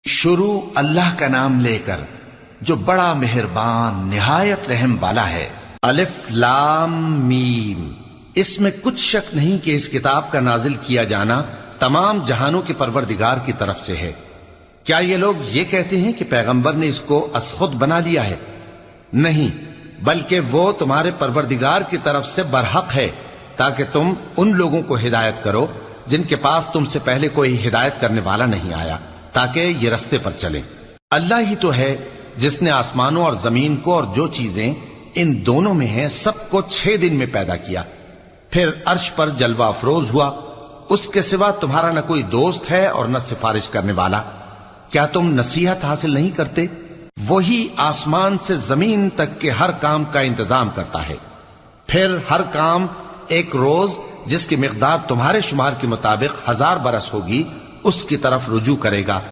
शुरू अल्लाह का नाम लेकर जो बड़ा मेहरबान निहायत रहम वाला है। अलिफ लाम मीम। इसमें कुछ शक नहीं कि इस किताब का नाजिल किया जाना तमाम जहानों के परवरदिगार की तरफ से है। क्या ये लोग ये कहते हैं कि पैगंबर ने इसको असखुद बना लिया है? नहीं, बल्कि वो तुम्हारे परवरदिगार की तरफ से बरहक है, ताकि तुम उन लोगों को हिदायत करो जिनके पास तुमसे पहले कोई हिदायत करने वाला नहीं आया, ताकि ये रस्ते पर चलें। अल्लाह ही तो है जिसने आसमानों और जमीन को और जो चीजें इन दोनों में हैं सबको 6 दिन में पैदा किया, फिर अर्श पर जलवा अफरोज हुआ। उसके सिवा तुम्हारा न कोई दोस्त है और न सिफारिश करने वाला। क्या तुम नसीहत हासिल नहीं करते? वही आसमान से जमीन तक के हर काम का इंतजाम करता है, फिर हर काम एक रोज जिसकी मिकदार तुम्हारे शुमार के मुताबिक 1000 बरस होगी उसकी तरफ रुजू करेगा।